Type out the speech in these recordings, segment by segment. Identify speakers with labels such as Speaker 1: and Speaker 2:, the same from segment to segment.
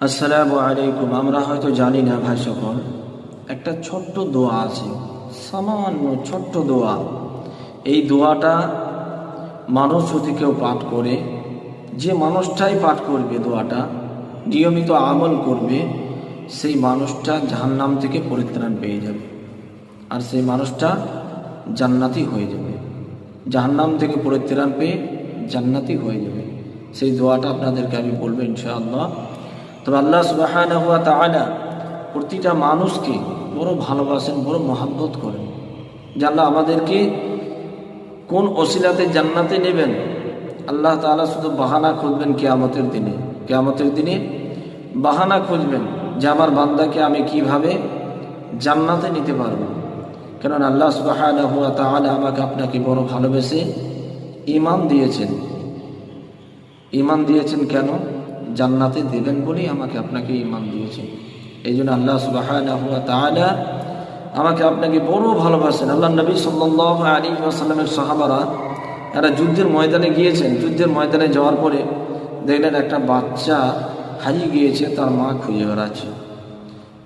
Speaker 1: আসসালামু আলাইকুম। আমরা হয়তো জানি না ভাই সকল, একটা ছোট্ট দোয়া আছে, সামান্য ছোট্ট দোয়া। এই দোয়াটা মানুষ যদি কেউ পাঠ করে, যে মানুষটাই পাঠ করবে দোয়াটা, নিয়মিত আমল করবে, সেই মানুষটা জাহান্নাম থেকে পরিত্রাণ পেয়ে যাবে, আর সেই মানুষটা জান্নাতি হয়ে যাবে। জাহান্নাম থেকে পরিত্রাণ পেয়ে জান্নাতি হয়ে যাবে। সেই দোয়াটা আপনাদেরকে আমি বলবো ইনশাআল্লাহ। তবে আল্লাহ সুবহানাহু ওয়া তাআলা প্রতিটা মানুষকে বড় ভালোবাসেন, বড় মহব্বত করেন। যে আল্লাহ আমাদেরকে কোন ওসিলাতে জান্নাতে নেবেন, আল্লাহ তাআলা শুধু বাহানা খুঁজবেন কিয়ামতের দিনে। কিয়ামতের দিনে বাহানা খুঁজবেন যে আমার বান্দাকে আমি কিভাবে জান্নাতে নিতে পারবো। কেননা আল্লাহ সুবহানাহু ওয়া তাআলা আমাকে আপনাকে বড় ভালোবেসে ঈমান দিয়েছেন। ঈমান দিয়েছেন কেন? জান্নাতে দেবেন বলেই আমাকে আপনাকে ঈমান দিয়েছেন। এই জন্য আল্লাহ সুবহানাহু ওয়া তাআলা আমাকে আপনাকে বড় ভালোবাসেন। আল্লাহ নবী সাল্লাল্লাহু আলাইহি ওয়াসাল্লামের সাহাবারা এরা যুদ্ধের ময়দানে গিয়েছেন। যুদ্ধের ময়দানে যাওয়ার পরে দেখলেন একটা বাচ্চা হারিয়ে গিয়েছে, তার মা খুঁজে বেড়াচ্ছে,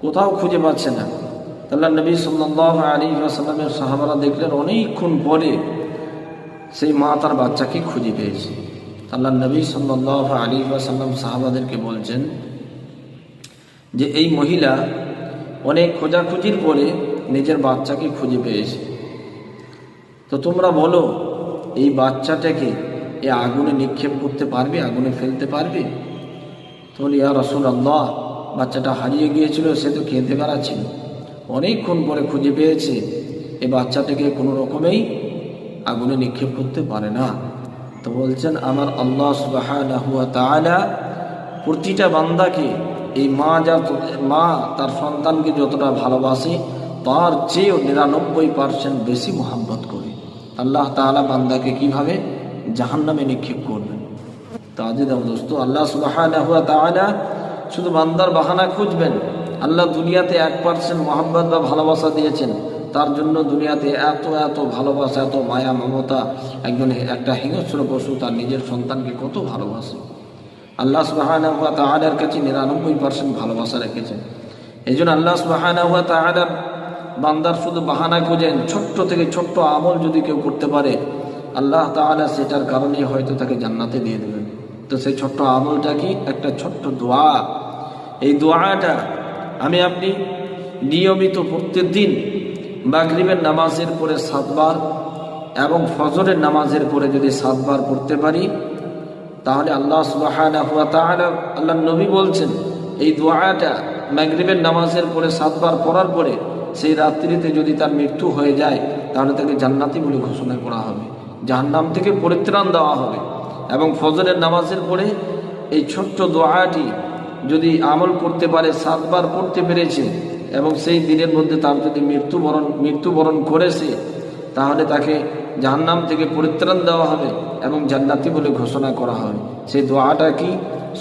Speaker 1: কোথাও খুঁজে পাচ্ছে না। আল্লাহ নবী সাল্লাল্লাহু আলাইহি ওয়াসাল্লামের সাহাবারা দেখলেন অনেকক্ষণ পরে সেই মা তার বাচ্চাকে খুঁজে পেয়েছে। আল্লাহ নবী সাল্লাল্লাহু আলাইহি ওয়াসাল্লাম সাহাবাদেরকে বলছেন যে এই মহিলা অনেক খোঁজাখুঁজির পরে নিজের বাচ্চাকে খুঁজে পেয়েছে। তো তোমরা বলো, এই বাচ্চাটাকে এই আগুনে নিক্ষেপ করতে পারবে, আগুনে ফেলতে পারবে? তো ইয়া রাসূলুল্লাহ, বাচ্চাটা হারিয়ে গিয়েছিল, সে তো খেতে বেড়াচ্ছিল, অনেকক্ষণ পরে খুঁজে পেয়েছে, এই বাচ্চাটাকে কোনো রকমেই আগুনে নিক্ষেপ করতে পারে না। তো বলছেন আমার আল্লাহ সুবহানাহু ওয়া তাআলা প্রতিটা বান্দাকে, এই মা তার সন্তানকে যতটা ভালোবাসে তার চেয়েও 99% বেশি মহব্বত করে। আল্লাহ তাআলা বান্দাকে কিভাবে জাহান্নামে নিক্ষেপ করবেন। তো আজিজ দোস্ত, আল্লাহ সুবহানাহু ওয়া তাআলা শুধু বান্দার বাহানা খুঁজবেন। আল্লাহ দুনিয়াতে 1% মহব্বত বা ভালোবাসা দিয়েছেন, তার জন্য দুনিয়াতে এত এত ভালোবাসা, এত মায়া মমতা। একটা হিংস্র পশু তার নিজের সন্তানকে কত ভালোবাসে। আল্লাহ সুবহানাহু ওয়া তাআলার কাছে 99% ভালোবাসা রেখেছেন। এই জন্য আল্লাহ সুবহানাহু ওয়া তাআলা বান্দার শুধু বাহানা খুঁজেন। ছোট্ট থেকে ছোট্ট আমল যদি কেউ করতে পারে, আল্লাহ তাআলা সেটার কারণে হয়তো তাকে জান্নাতে দিয়ে দেবেন। তো সেই ছোট্ট আমলটা কি? একটা ছোট্ট দোয়া। এই দোয়াটা আমি আপনি নিয়মিত প্রত্যেকদিন মাগরিবের নামাজের পরে 7 বার এবং ফজরের নামাজের পরে যদি 7 বার পড়তে পারি, তাহলে আল্লাহ সুবহানাহু ওয়া তাআলা, আল্লাহ নবী বলছেন, এই দোয়াটা মাগরিবের নামাজের পরে 7 বার পড়ার পরে সেই রাত্রিতে যদি তার মৃত্যু হয়ে যায়, তাহলে তাকে জান্নাতি বলে ঘোষণা করা হবে, জাহান্নাম থেকে পরিত্রাণ দেওয়া হবে। এবং ফজরের নামাজের পরে এই ছোট্ট দোয়াটি যদি আমল করতে পারে, 7 বার পড়তে পেরেছে, এবং সেই দিনের মধ্যে তার যদি মৃত্যুবরণ করেছে, তাহলে তাকে জাহান্নাম থেকে পরিত্রাণ দেওয়া হবে এবং জান্নাতি বলে ঘোষণা করা হবে। সেই দোয়াটা কি?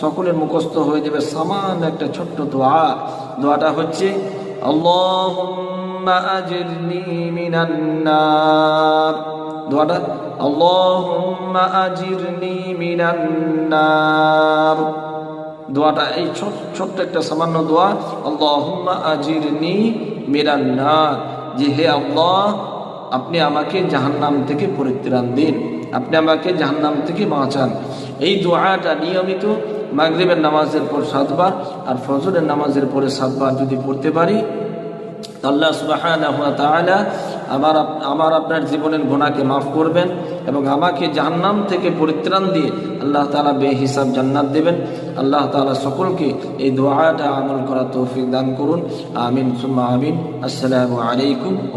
Speaker 1: সকলের মুখস্থ হয়ে যাবে। সামান্য একটা ছোট্ট দোয়া। দোয়াটা হচ্ছে আল্লাহুম্মা আজিরনি মিনান নার। দোয়াটা আল্লাহুম্মা আজিরনি মিনান নার। দোয়াটা এই ছোট্ট একটা সামান্য দোয়া, আল্লাহুম্মা আজিরনি মিনান নার, যে হে আল্লাহ, আপনি আমাকে জাহান্নাম থেকে পরিত্রাণ দিন, আপনি আমাকে জাহান্নাম থেকে বাঁচান। এই দোয়াটা নিয়মিত মাগরিবের নামাজের পর 7 বার আর ফজরের নামাজের পরে 7 বার যদি পড়তে পারি, আল্লাহ সুবহানাহু ওয়া তাআলা আমার আপনার জীবনের গুনাহকে মাফ করবেন এবং আমাকে জাহান্নাম থেকে পরিত্রাণ দিয়ে আল্লাহ তাআলা বেহিসাব জান্নাত দেবেন। আল্লাহ তাআলা সকলকে এই দোয়াটা আমল করার তৌফিক দান করুন। আমিন সুম্মা আমিন। আসসালামু আলাইকুম।